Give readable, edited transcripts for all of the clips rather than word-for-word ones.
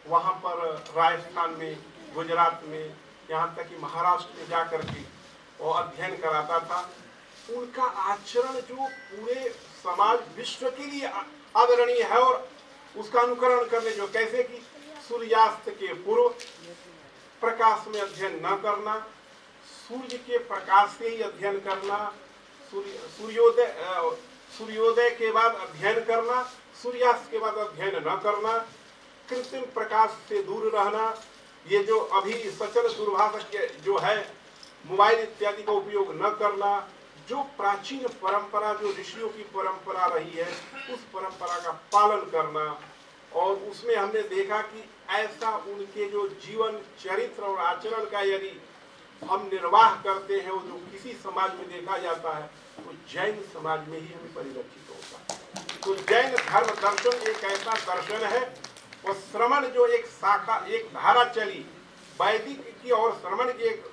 वहाँ पर राजस्थान में, गुजरात में, यहाँ तक कि महाराष्ट्र में जाकर के वो अध्ययन कराता था। उनका आचरण जो पूरे समाज विश्व के लिए आदरणीय है और उसका अनुकरण करने जो, कैसे कि सूर्यास्त के पूर्व प्रकाश में अध्ययन न करना, सूर्य के प्रकाश से ही अध्ययन करना, सूर्योदय के बाद अध्ययन करना, सूर्यास्त के बाद अध्ययन न करना, कृत्रिम प्रकाश से दूर रहना, ये जो अभी सचल दूरभाष जो है मोबाइल इत्यादि का उपयोग न करना, जो प्राचीन परंपरा, जो ऋषियों की परंपरा रही है, उस परंपरा का पालन करना। और उसमें हमने देखा कि ऐसा उनके जो जीवन चरित्र और आचरण का यदि हम निर्वाह करते हैं, वो जो किसी समाज में देखा जाता है, तो जैन समाज में ही हमें परिलक्षित होता है। तो जैन धर्म दर्शन एक ऐसा दर्शन है, और श्रमण जो एक शाखा, एक धारा चली वैदिक की, और श्रमण की एक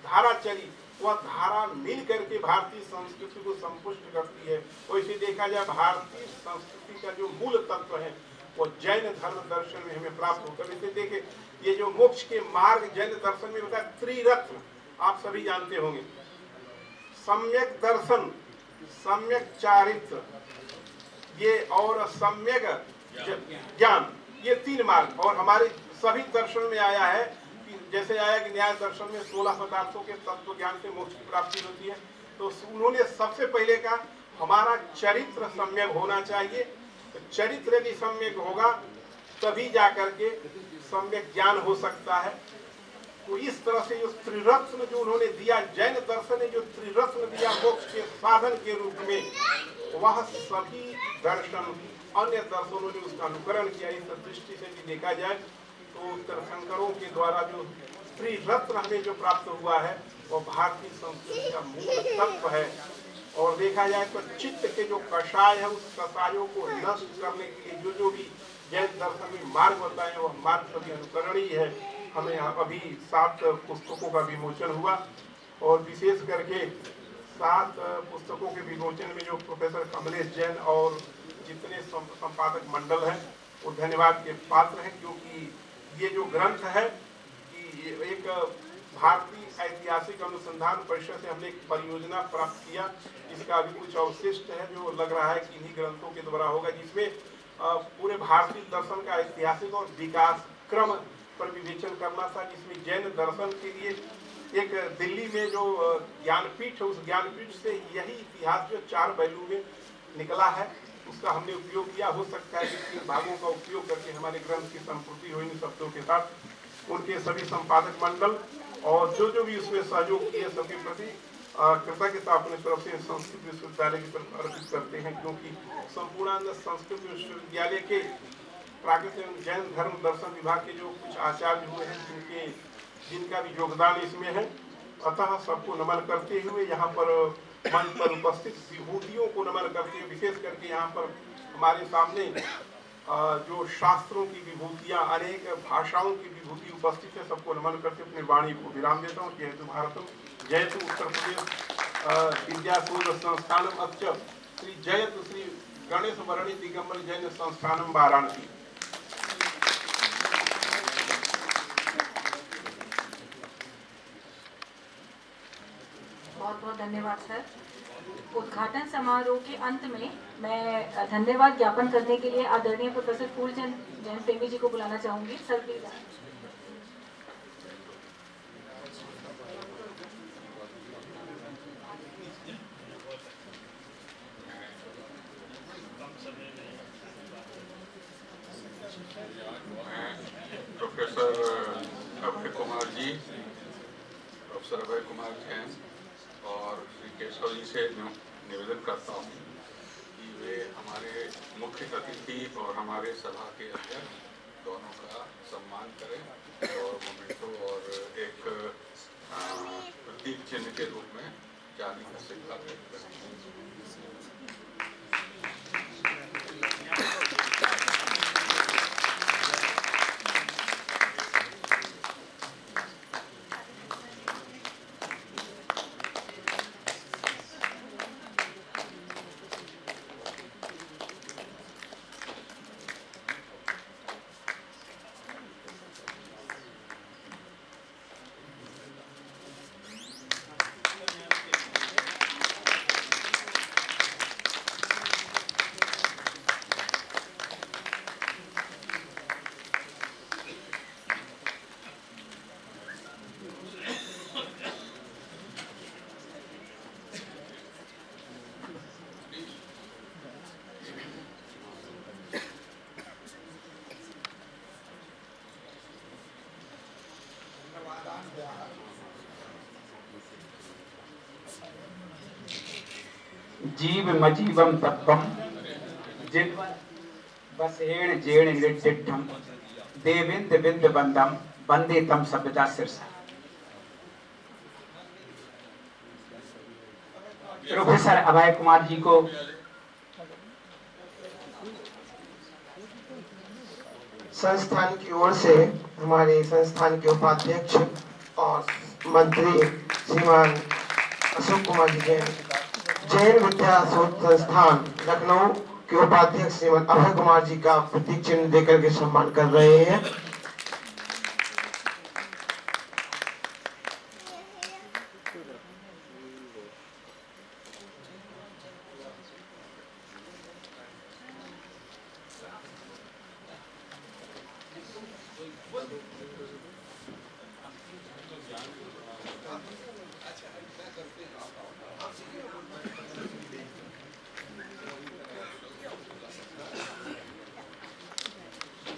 धारा चली, वह धारा मिल करके भारतीय संस्कृति को संपुष्ट करती है। वैसे देखा जाए भारतीय संस्कृति का जो मूल तत्व है वो जैन धर्म दर्शन में हमें प्राप्त होता है। जैसे देखे ये जो मोक्ष के मार्ग जैन दर्शन में होता है, त्रिरत्न आप सभी जानते होंगे, सम्यक दर्शन, सम्यक चारित्र, ये और सम्यक ज्ञान, ये तीन मार्ग। और हमारे सभी दर्शन में आया है कि जैसे आया कि न्याय दर्शन में 16 पदार्थों के तत्व ज्ञान से मोक्ष की प्राप्ति होती है, तो उन्होंने सबसे पहले कहा हमारा चरित्र सम्यक होना चाहिए। तो चरित्र यदि सम्यक होगा तभी जाकर के सम्यक ज्ञान हो सकता है। तो इस तरह से जो त्रिरत्न जो उन्होंने दिया, जैन दर्शन ने जो त्रिरत्न दिया मोक्ष के साधन के रूप में, वह सभी दर्शन अन्य दर्शनों ने उसका अनुकरण किया। इस दृष्टि से भी देखा जाए तो तीर्थंकरों के द्वारा जो त्रिरत्न हमें जो प्राप्त हुआ है वो भारतीय संस्कृति का मूल तत्व है। और देखा जाए तो चित्त के जो कषाय है, उस कषायों को नष्ट करने के लिए जो जो भी जैन दर्शन में मार्ग बताए, वह मार्ग सभी अनुकरणीय है। हमें अभी 7 पुस्तकों का विमोचन हुआ, और विशेष करके 7 पुस्तकों के विमोचन में जो प्रोफेसर कमलेश जैन और जितने संपादक मंडल हैं वो धन्यवाद के पात्र हैं, क्योंकि ये जो ग्रंथ है कि एक भारतीय ऐतिहासिक अनुसंधान परिषद से हमने एक परियोजना प्राप्त किया, इसका अभी कुछ अवशिष्ट है जो लग रहा है कि इन्हीं ग्रंथों के द्वारा होगा, जिसमें पूरे भारतीय दर्शन का ऐतिहासिक और विकास क्रम पर विवेचन करना था। जिसमें जैन दर्शन के लिए एक दिल्ली में जो ज्ञानपीठ है, उस ज्ञानपीठ से यही इतिहास जो 4 पहलू में निकला है उसका हमने उपयोग किया। हो सकता है कि इन भागों का उपयोग करके हमारे ग्रंथ की संपूर्ति हो इन शब्दों के साथ। उनके सभी संपादक मंडल और जो भी उसमें सहयोग किए सबके प्रति कृतज्ञता अपने तरफ से संस्कृत विश्वविद्यालय की तरफ अर्पित करते हैं, क्योंकि संपूर्णानंद संस्कृत विश्वविद्यालय के प्राकृतिक जैन धर्म दर्शन विभाग के जो कुछ आचार्य हुए हैं जिनका भी योगदान इसमें है। अतः सबको नमन करते हुए यहाँ पर मंच पर उपस्थित विभूतियों को नमन करते हुए, विशेष करके यहाँ पर हमारे सामने जो शास्त्रों की विभूतियाँ, अनेक भाषाओं की विभूति उपस्थित है, सबको नमन करते अपनी वाणी को विराम देता हूँ। जयतु भारतम, जयतु उत्तर प्रदेश विद्याशोध संस्थानम अच्च श्री जयतु श्री गणेश वर्णी दिगंबर जैन संस्थानम वाराणसी। बहुत बहुत धन्यवाद सर। उद्घाटन समारोह के अंत में मैं धन्यवाद ज्ञापन करने के लिए आदरणीय प्रोफेसर फूलचंद जैन प्रेमी जी को बुलाना चाहूंगी। Sir please. Professor Abhay Kumar ji, professor Abhay Kumar Jain और श्री केशव जी से निवेदन करता हूँ कि वे हमारे मुख्य अतिथि और हमारे सभा के अध्यक्ष दोनों का सम्मान करें और मोमेंटो और एक प्रतीक चिन्ह के रूप में जाने का सिक्का भेंट करें। जीवमजीवं तत्त्वं जिन्वसेण जेण निर्दिष्टं देवेंद्र विंद बंदम वंदे तम सभ्यता सिरसा। प्रोफेसर अभय कुमार जी को संस्थान की ओर से हमारे संस्थान के उपाध्यक्ष और मंत्री श्रीमान अशोक कुमार जी जैन विद्या शोध संस्थान लखनऊ के उपाध्यक्ष श्रीमान अभय कुमार जी का प्रतीक चिन्ह देकर के सम्मान कर रहे हैं।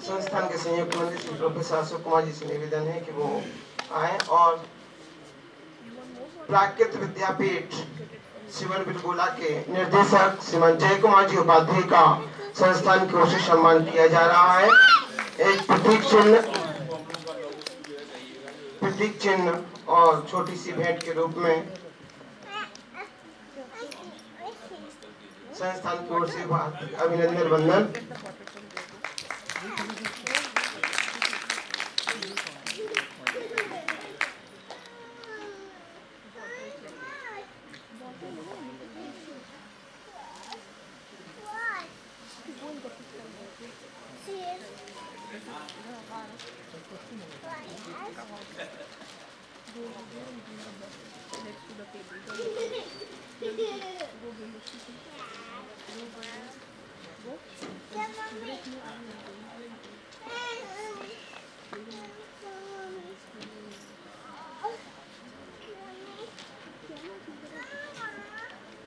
संस्थान के संयुक्त मंत्री श्री प्रोफेसर अशोक कुमार जी से निवेदन है कि वो आए और प्राकृत विद्यापीठ शिवन बिलगोला के निर्देशक श्रीमान जय कुमार जी उपाध्याय का संस्थान की ओर से सम्मान किया जा रहा है। एक प्रतीक चिन्ह और छोटी सी भेंट के रूप में संस्थान की ओर से अभिनंदन वंदन।